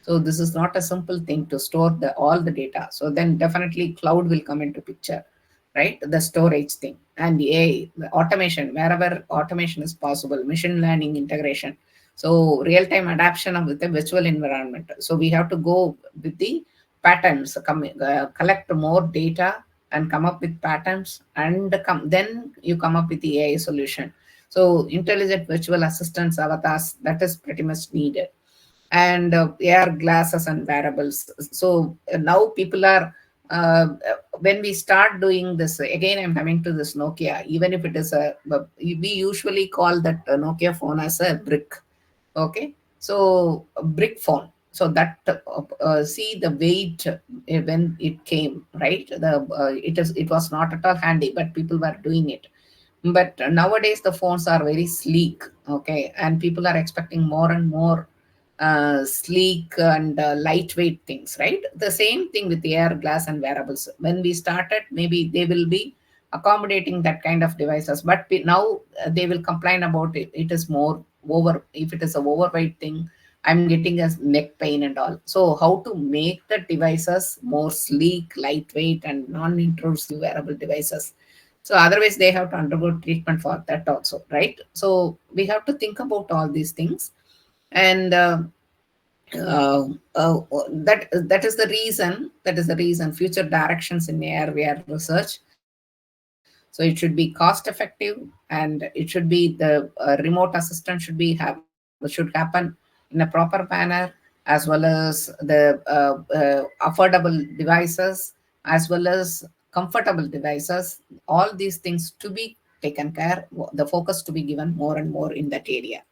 [SPEAKER 1] So this is not a simple thing to store all the data. So then definitely cloud will come into picture, right? The storage thing and the AI, the automation, wherever automation is possible, machine learning integration. So real-time adaptation of with the virtual environment. So we have to go with the patterns, collect more data and come up with patterns, and then you come up with the AI solution. So intelligent virtual assistants, avatars, that is pretty much needed. And AR glasses and wearables. So now people are, when we start doing this, again, I'm coming to this Nokia, even if it is we usually call that Nokia phone as a brick. Okay, so a brick phone. So that see the weight when it came, right? It was not at all handy, but people were doing it. But nowadays the phones are very sleek, okay, and people are expecting more and more sleek and lightweight things, right? The same thing with the air glass and wearables. When we started, maybe they will be accommodating that kind of devices, but now they will complain about it. It is more over. If it is a overweight thing, I'm getting a neck pain and all. So how to make the devices more sleek, lightweight, and non-intrusive wearable devices? So otherwise they have to undergo treatment for that also, right? So we have to think about all these things. And uh, uh, that is the reason future directions in AR VR research. So it should be cost effective, and it should be the remote assistant should happen in a proper manner, as well as the affordable devices, as well as comfortable devices. All these things to be taken care, the focus to be given more and more in that area.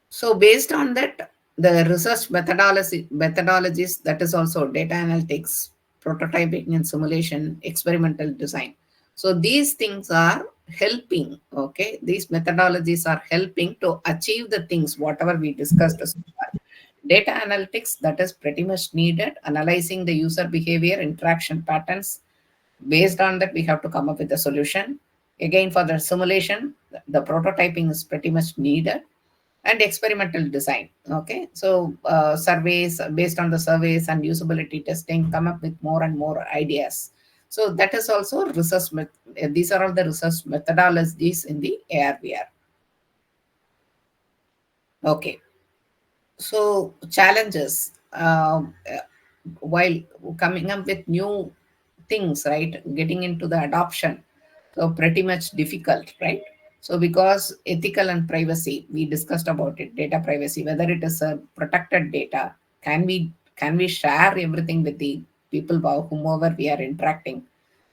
[SPEAKER 1] So based on that, the research methodologies, that is also data analytics, prototyping and simulation, experimental design. So these things are helping, okay? These methodologies are helping to achieve the things, whatever we discussed so far. Data analytics, that is pretty much needed, analyzing the user behavior, interaction patterns. Based on that, we have to come up with a solution. Again, for the simulation, the prototyping is pretty much needed, and experimental design. Okay, so surveys, based on the surveys and usability testing, come up with more and more ideas. So that is also these are all the research methodologies in the AR VR. Okay. So challenges, while coming up with new things, right? Getting into the adoption, so pretty much difficult, right? So because ethical and privacy, we discussed about it, data privacy, whether it is a protected data, can we share everything with the people whomever we are interacting?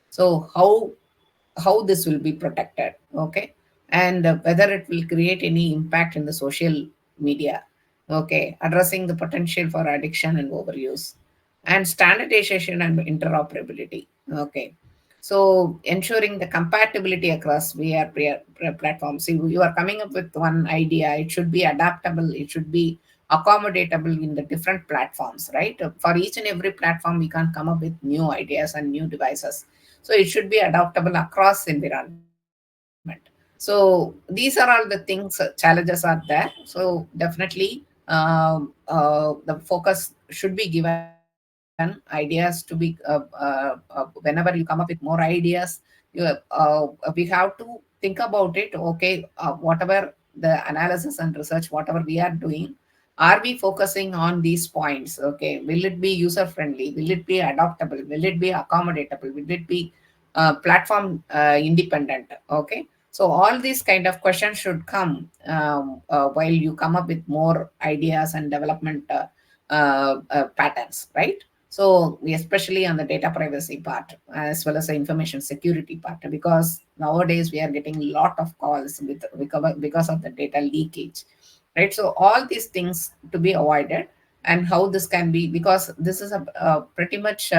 [SPEAKER 1] So how this will be protected, okay, and whether it will create any impact in the social media, okay, addressing the potential for addiction and overuse, and standardization and interoperability, okay, so ensuring the compatibility across platforms. See, you are coming up with one idea, it should be adaptable, it should be accommodatable in the different platforms, right? For each and every platform we can come up with new ideas and new devices, so it should be adaptable across environment. So these are all the things, challenges are there. So definitely the focus should be given ideas to be whenever you come up with more ideas, we have to think about it, okay, whatever the analysis and research, whatever we are doing, are we focusing on these points, okay, will it be user friendly, will it be adaptable, will it be accommodatable, will it be platform independent, okay. So all these kind of questions should come while you come up with more ideas and development patterns, right? So especially on the data privacy part as well as the information security part, because nowadays we are getting a lot of calls with because of the data leakage, right? So all these things to be avoided, and how this can be, because this is a pretty much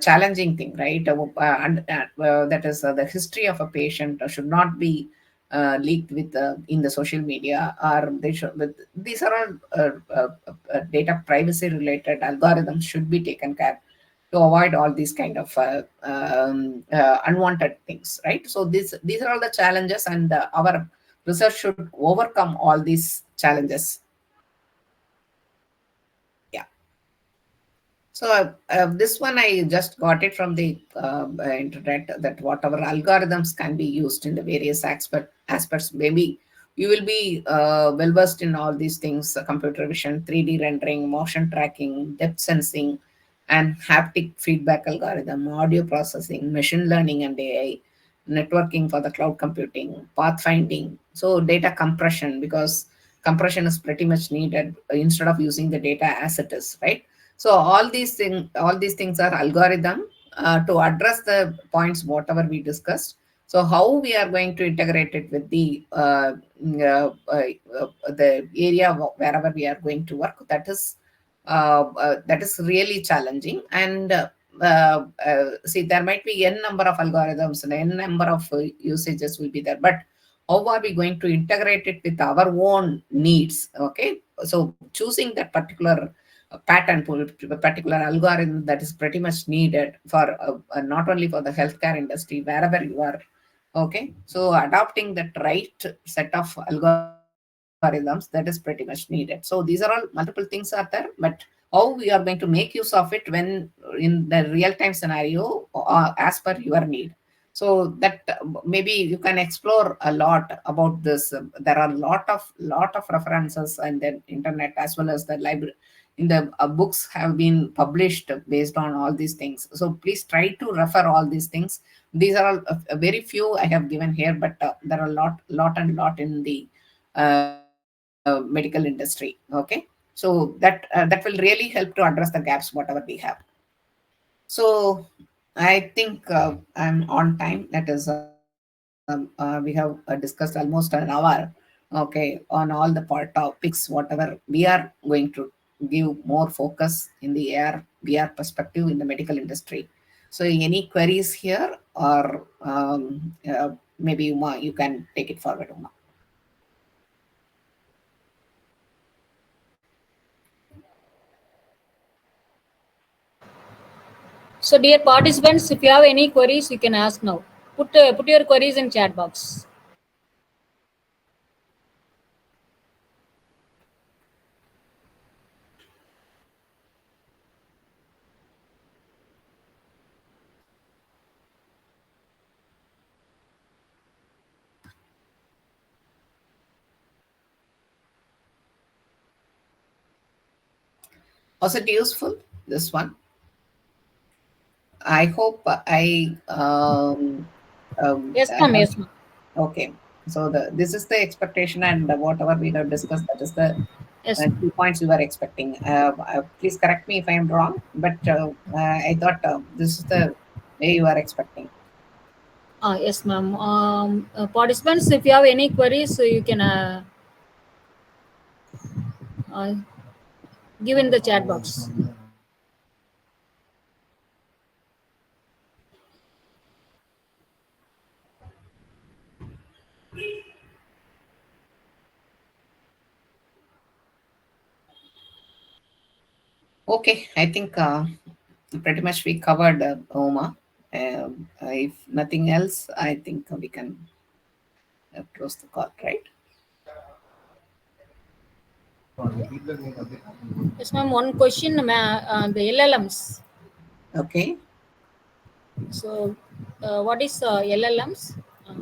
[SPEAKER 1] challenging thing, right? That is the history of a patient should not be leaked with in the social media, or they should. With, these are all data privacy related algorithms should be taken care to avoid all these kind of unwanted things, right? So these are all the challenges, and our research should overcome all these challenges. Yeah. So this one I just got it from the internet, that whatever algorithms can be used in the various aspects. Maybe you will be well versed in all these things: computer vision, 3D rendering, motion tracking, depth sensing, and haptic feedback algorithm, audio processing, machine learning and AI, networking for the cloud computing, pathfinding. So data compression, because compression is pretty much needed instead of using the data as it is, right? So all these things are algorithm to address the points whatever we discussed. So how we are going to integrate it with the area wherever we are going to work, that is really challenging. And see, there might be n number of algorithms and n number of usages will be there, but how are we going to integrate it with our own needs? Okay, so choosing that particular pattern, particular algorithm, that is pretty much needed for not only for the healthcare industry, wherever you are. Okay, so adopting that right set of algorithms, that is pretty much needed. So these are all multiple things are there, but how we are going to make use of it when in the real time scenario as per your need. So that maybe you can explore a lot about this. There are lot of references and the internet as well as the library in the books have been published based on all these things. So please try to refer all these things. These are all a very few I have given here, but there are a lot in the medical industry. Okay, so that will really help to address the gaps whatever we have. So I think I'm on time. That is, we have discussed almost an hour, okay, on all the part topics, whatever we are going to give more focus in the AR/VR perspective in the medical industry. So, any queries here, or maybe Uma, you can take it forward, Uma.
[SPEAKER 3] So, dear participants, if you have any queries, you can ask now. Put your queries in chat box.
[SPEAKER 1] Was it useful, this one? I hope
[SPEAKER 3] Yes,
[SPEAKER 1] I
[SPEAKER 3] ma'am.
[SPEAKER 1] have.
[SPEAKER 3] Yes, ma'am.
[SPEAKER 1] Okay. So this is the expectation, and whatever we have discussed, that is the
[SPEAKER 3] Yes, ma'am.
[SPEAKER 1] key points you were expecting. Please correct me if I am wrong, but I thought this is the way you are expecting.
[SPEAKER 3] Yes, ma'am. Participants, if you have any queries, so you can uh, give in the chat box.
[SPEAKER 1] Okay, I think pretty much we covered Oma. If nothing else, I think we can close the call, right?
[SPEAKER 3] Yes, ma'am. One question, the LLMs.
[SPEAKER 1] Okay.
[SPEAKER 3] So, what is LLMs?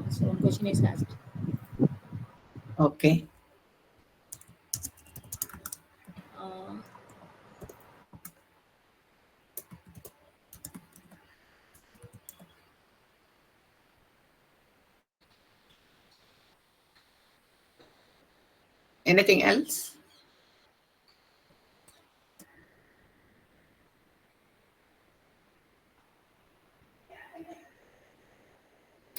[SPEAKER 3] So, one question is asked.
[SPEAKER 1] Okay.
[SPEAKER 3] Uh,
[SPEAKER 1] Anything else?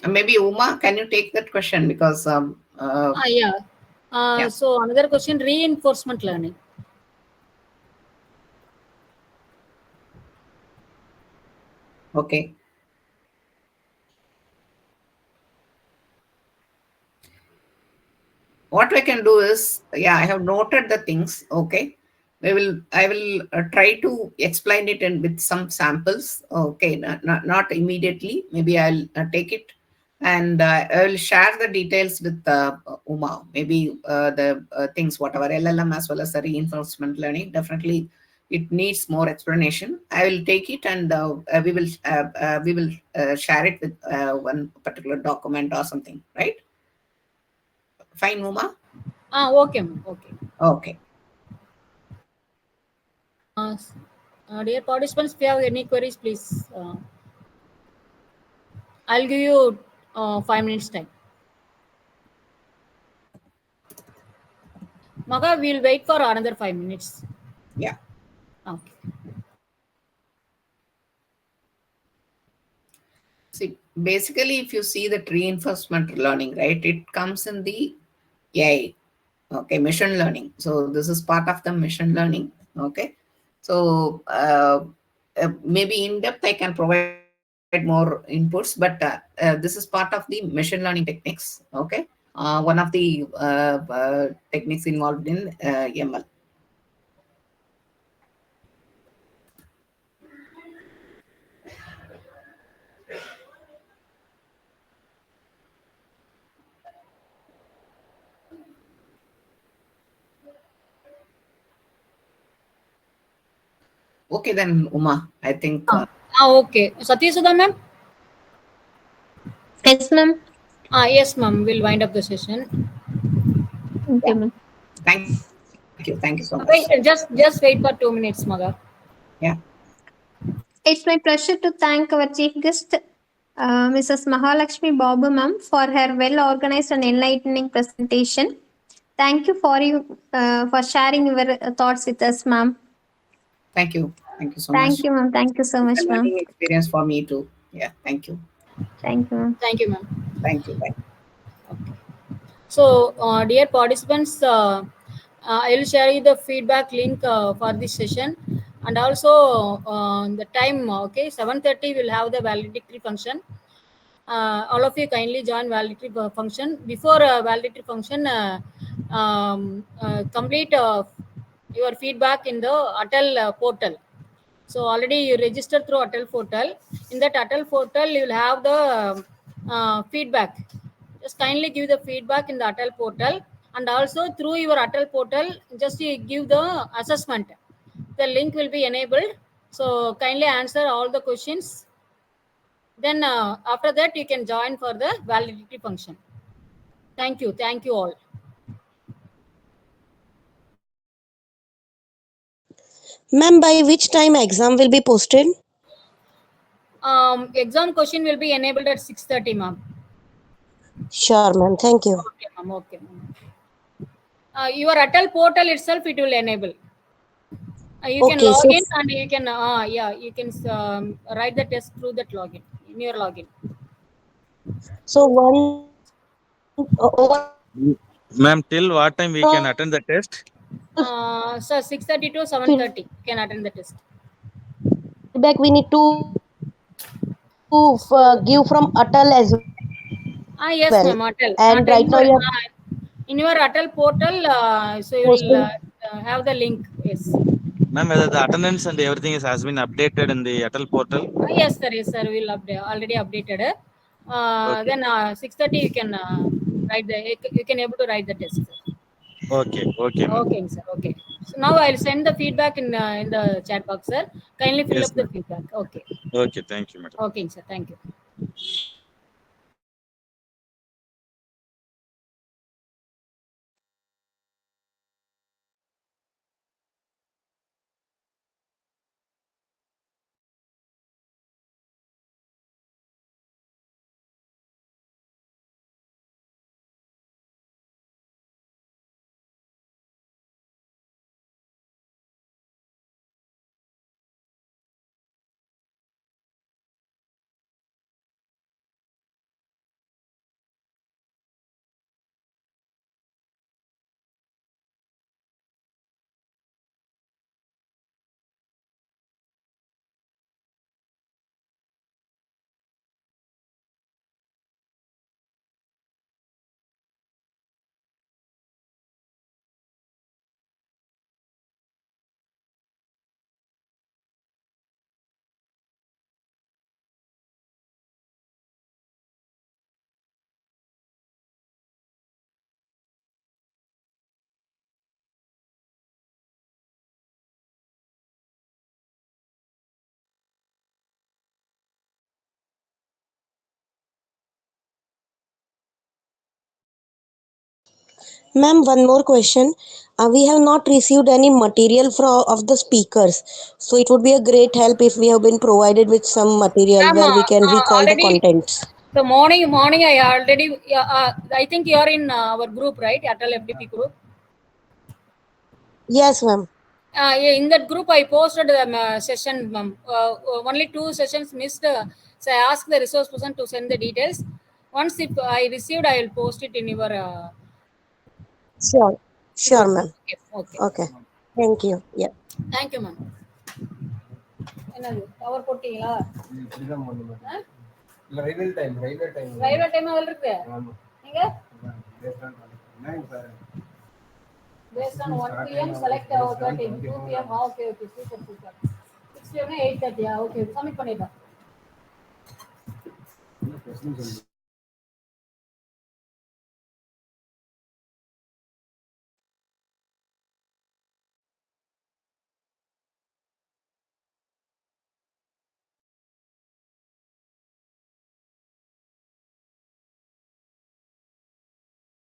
[SPEAKER 1] Maybe Uma, can you take that question because
[SPEAKER 3] yeah.
[SPEAKER 1] yeah.
[SPEAKER 3] So, another question, reinforcement learning.
[SPEAKER 1] Okay. What I can do is, yeah, I have noted the things. Okay. I will try to explain it and with some samples. Okay. Not immediately. Maybe I'll take it and I will share the details with Uma. Maybe the things, whatever LLM as well as the reinforcement learning, definitely it needs more explanation. I will take it and we will share it with one particular document or something, right? Fine, Uma?
[SPEAKER 3] Okay, ma'am. Okay.
[SPEAKER 1] Okay.
[SPEAKER 3] Uh, Dear participants, if you have any queries, please, I'll give you 5 minutes time. Maga, we'll wait for another 5 minutes.
[SPEAKER 1] Yeah.
[SPEAKER 3] Okay.
[SPEAKER 1] See, basically, if you see the reinforcement learning, right, it comes in the AI, okay, machine learning. So this is part of the machine learning, okay. So maybe in depth, I can provide more inputs, but this is part of the machine learning techniques, okay. One of the techniques involved in ML. Okay, then Uma, I think.
[SPEAKER 3] Okay. Satyasudha, ma'am?
[SPEAKER 2] Yes, ma'am.
[SPEAKER 3] Yes, ma'am. We'll wind up the session.
[SPEAKER 2] Okay, ma'am.
[SPEAKER 1] Thank you. Thank you so much.
[SPEAKER 3] Wait, just wait for 2 minutes, Maga.
[SPEAKER 1] Yeah.
[SPEAKER 2] It's my pleasure to thank our chief guest, Mrs. Mahalakshmi Babu ma'am, for her well-organized and enlightening presentation. Thank you for sharing your thoughts with us, ma'am.
[SPEAKER 1] Thank you. Thank you so
[SPEAKER 2] Thank
[SPEAKER 1] much.
[SPEAKER 2] you, ma'am. Thank you so
[SPEAKER 1] It's a
[SPEAKER 2] much, ma'am.
[SPEAKER 1] learning experience for me too. Yeah. Thank you.
[SPEAKER 2] Thank you, ma'am.
[SPEAKER 3] Thank you, ma'am.
[SPEAKER 1] Thank you. Bye.
[SPEAKER 3] So, dear participants, I will share you the feedback link for this session, and also the time. Okay, 7:30 we'll have the valedictory function. All of you kindly join valedictory function. Before valedictory function, complete your feedback in the ATAL portal. So already you registered through ATAL portal. In that ATAL portal, you will have the feedback. Just kindly give the feedback in the ATAL portal, and also through your ATAL portal, just you give the assessment. The link will be enabled. So kindly answer all the questions. Then after that, you can join for the validity function. Thank you. Thank you all.
[SPEAKER 5] Ma'am, by which time exam will be posted?
[SPEAKER 3] Exam question will be enabled at 6:30, ma'am.
[SPEAKER 5] Sure, ma'am. Thank you.
[SPEAKER 3] Okay, ma'am. Okay, ma'am. Your ATAL portal itself, it will enable. You can
[SPEAKER 5] Okay,
[SPEAKER 3] log
[SPEAKER 5] so
[SPEAKER 3] in and you can, you can write the test through that login, in your login.
[SPEAKER 5] one over
[SPEAKER 6] Ma'am, till what time we can attend the test?
[SPEAKER 3] So 6:30 to
[SPEAKER 5] feedback
[SPEAKER 3] 7:30 can attend the test.
[SPEAKER 5] we need to
[SPEAKER 3] So,
[SPEAKER 5] give from Atal as
[SPEAKER 3] yes,
[SPEAKER 5] well.
[SPEAKER 3] ma'am, ATAL.
[SPEAKER 5] And right now you are
[SPEAKER 3] In your ATAL portal, so you will
[SPEAKER 5] posting.
[SPEAKER 3] have the link. Yes.
[SPEAKER 6] Ma'am, whether the attendance and everything has been updated in the ATAL portal?
[SPEAKER 3] Yes, sir. Yes, sir. We'll update. Already updated.
[SPEAKER 6] Okay.
[SPEAKER 3] Then 6:30 you can write the. You can able to write the test.
[SPEAKER 6] Okay. Okay, ma'am.
[SPEAKER 3] Okay, sir. Okay. So now I'll send the feedback in the chat box, sir. Kindly fill
[SPEAKER 6] Yes,
[SPEAKER 3] up the
[SPEAKER 6] ma'am.
[SPEAKER 3] feedback. Okay.
[SPEAKER 6] Okay, thank you, madam.
[SPEAKER 3] Okay, sir. Thank you.
[SPEAKER 5] Ma'am, one more question. We have not received any material from of the speakers, so it would be a great help if we have been provided with some material
[SPEAKER 3] Ma'am,
[SPEAKER 5] where we can recall the
[SPEAKER 3] already
[SPEAKER 5] contents.
[SPEAKER 3] the morning I already. I think you are in our group, right? ATAL FDP group.
[SPEAKER 5] Yes, ma'am.
[SPEAKER 3] Yeah, in that group, I posted the session. Only 2 sessions missed. So I asked the resource person to send the details. Once if I received, I will post it in your
[SPEAKER 5] Sure. Sure,
[SPEAKER 3] group.
[SPEAKER 5] ma'am.
[SPEAKER 3] Okay. Okay.
[SPEAKER 5] Okay. Thank you. Yeah.
[SPEAKER 3] Thank you, ma'am. என்னது cover போட்டீங்களா? இல்ல railway time அதில் இருக்கு. நீங்க based on 1 p.m. select 13 2 p.m. Okay, okay, super, super. 6 p.m. 8:30. Okay, submit பண்ணிட்டோம்.